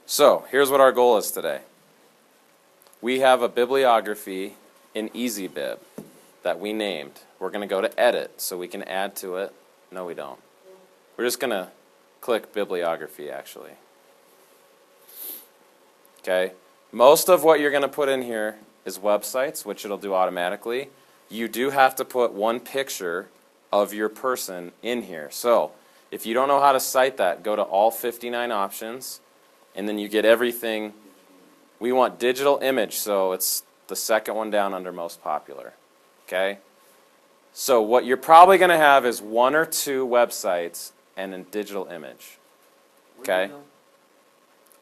So here's what our goal is today. We have a bibliography in EasyBib that we named. We're going to go to edit so we can add to it. No, we don't. We're just going to click bibliography actually. Okay. Most of what you're going to put in here is websites, which it'll do automatically. You do have to put one picture of your person in here. So if you don't know how to cite that, go to all 59 options, and then you get everything. We want digital image, so it's the second one down under most popular. Okay? So what you're probably going to have is one or two websites and a digital image. Okay?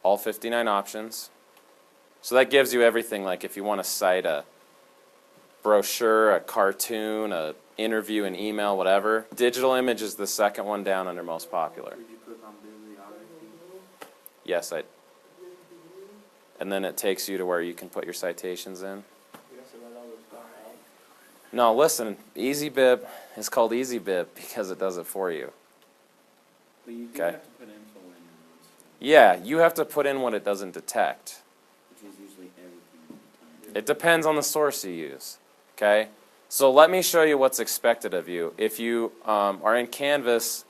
All 59 options. So that gives you everything, like if you want to cite a brochure, a cartoon, a interview, an email, whatever. Digital image is the second one down under most popular. Did you click on bibliography? Yes, and then it takes you to where you can put your citations in. No, listen, EasyBib is called EasyBib because it does it for you. But you do have to put info in. Yeah, you have to put in what it doesn't detect. Which is usually everything. It depends on the source you use. Okay? So let me show you what's expected of you. If you are in Canvas,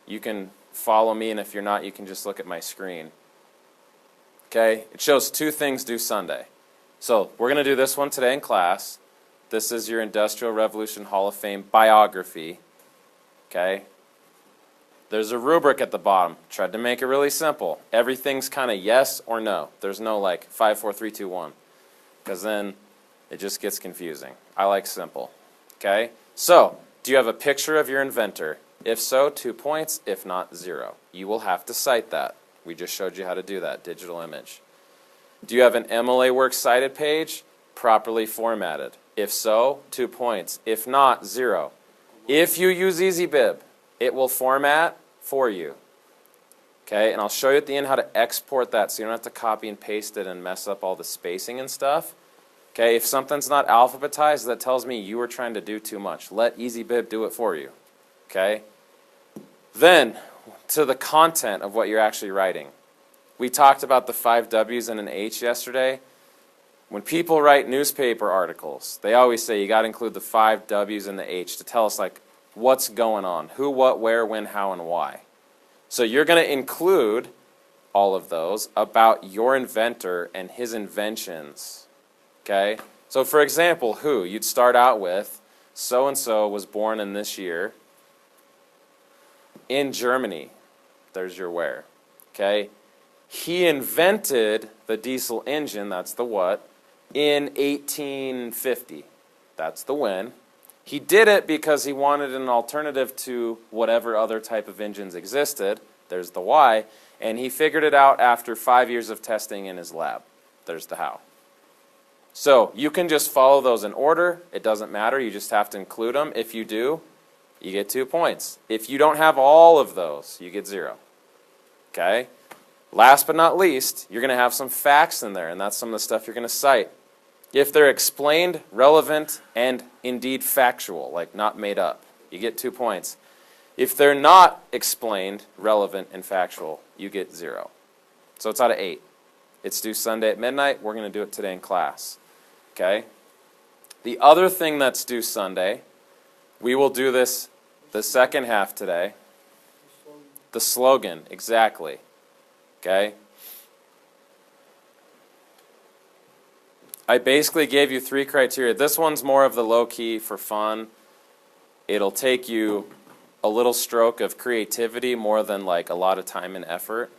you can follow me, and if you're not, you can just look at my screen. Okay? It shows two things due Sunday. So we're going to do this one today in class. This is your Industrial Revolution Hall of Fame biography. Okay? There's a rubric at the bottom. Tried to make it really simple. Everything's kind of yes or no. There's no like 5, 4, 3, 2, 1. Because then it just gets confusing. I like simple. Okay? So, do you have a picture of your inventor? If so, 2 points. If not, 0. You will have to cite that. We just showed you how to do that, digital image. Do you have an MLA Works cited page? Properly formatted. If so, 2 points. If not, 0. If you use EasyBib, it will format for you. Okay, and I'll show you at the end how to export that so you don't have to copy and paste it and mess up all the spacing and stuff. Okay, if something's not alphabetized, that tells me you were trying to do too much. Let EasyBib do it for you. Okay? Then, to the content of what you're actually writing. We talked about the 5 W's and an H yesterday. When people write newspaper articles, they always say you got to include the 5 W's and the H to tell us like what's going on, who, what, where, when, how, and why. So you're going to include all of those about your inventor and his inventions. Okay? So for example, who? You'd start out with, so-and-so was born in this year in Germany. There's your where. Okay? He invented the diesel engine, that's the what, in 1850. That's the when. He did it because he wanted an alternative to whatever other type of engines existed. There's the why. And he figured it out after 5 years of testing in his lab. There's the how. So you can just follow those in order. It doesn't matter. You just have to include them. If you do, you get 2 points. If you don't have all of those, you get 0. Okay? Last but not least, you're going to have some facts in there, and that's some of the stuff you're going to cite. If they're explained, relevant, and indeed factual, like not made up, you get 2 points. If they're not explained, relevant, and factual, you get 0. So it's out of 8. It's due Sunday at midnight. We're going to do it today in class. Okay? The other thing that's due Sunday, we will do this the second half today. The slogan, exactly. Okay? I basically gave you 3 criteria. This one's more of the low-key for fun. It'll take you a little stroke of creativity more than like a lot of time and effort.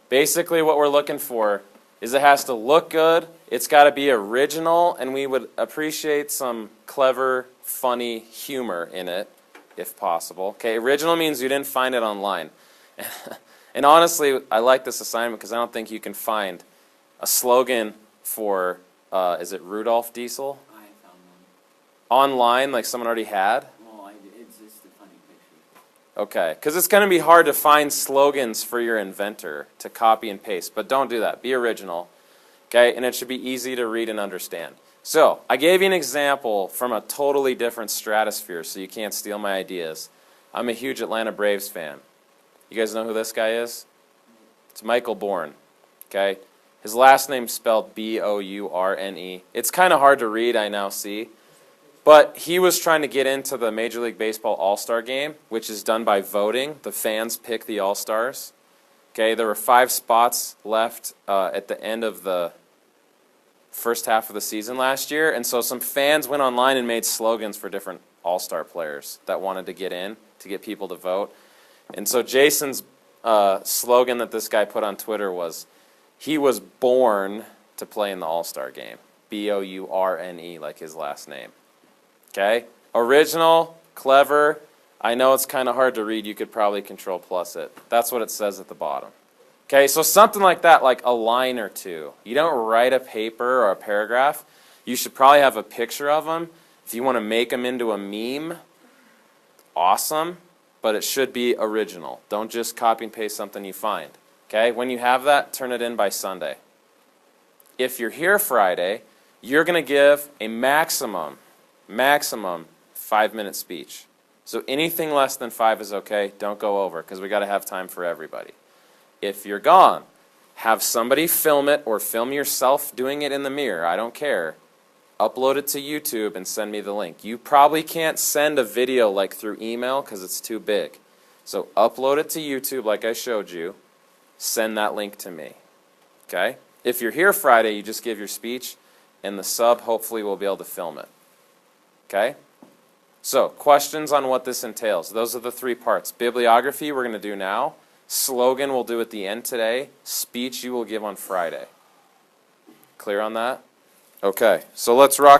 Basically what we're looking for is it has to look good, it's got to be original, and we would appreciate some clever, funny humor in it, if possible. Okay, original means you didn't find it online. And honestly, I like this assignment because I don't think you can find a slogan for, is it Rudolph Diesel? I found one. Online, like someone already had? Well, it's just a funny picture. Okay, because it's going to be hard to find slogans for your inventor to copy and paste, but don't do that. Be original, okay? And it should be easy to read and understand. So, I gave you an example from a totally different stratosphere, so you can't steal my ideas. I'm a huge Atlanta Braves fan. You guys know who this guy is? It's Michael Bourne. Okay? His last name's spelled Bourne. It's kind of hard to read, I now see. But he was trying to get into the Major League Baseball All-Star Game, which is done by voting. The fans pick the All-Stars. Okay, there were 5 spots left at the end of the first half of the season last year, and so some fans went online and made slogans for different All-Star players that wanted to get in, to get people to vote. And so Jason's slogan that this guy put on Twitter was, he was born to play in the All-Star Game. Bourne, like his last name. Okay? Original, clever. I know it's kind of hard to read. You could probably Control+ it. That's what it says at the bottom. Okay, so something like that, like a line or two. You don't write a paper or a paragraph. You should probably have a picture of them. If you want to make them into a meme, awesome, but it should be original. Don't just copy and paste something you find. Okay, when you have that, turn it in by Sunday. If you're here Friday, you're going to give a maximum 5-minute speech. So anything less than 5 is okay. Don't go over, because we got to have time for everybody. If you're gone, have somebody film it or film yourself doing it in the mirror. I don't care. Upload it to YouTube and send me the link. You probably can't send a video like through email because it's too big. So upload it to YouTube like I showed you. Send that link to me. Okay? If you're here Friday, you just give your speech, and the sub hopefully will be able to film it. Okay? So, questions on what this entails. Those are the 3 parts. Bibliography we're going to do now. Slogan we'll do at the end today. Speech you will give on Friday. Clear on that? Okay, so let's rock and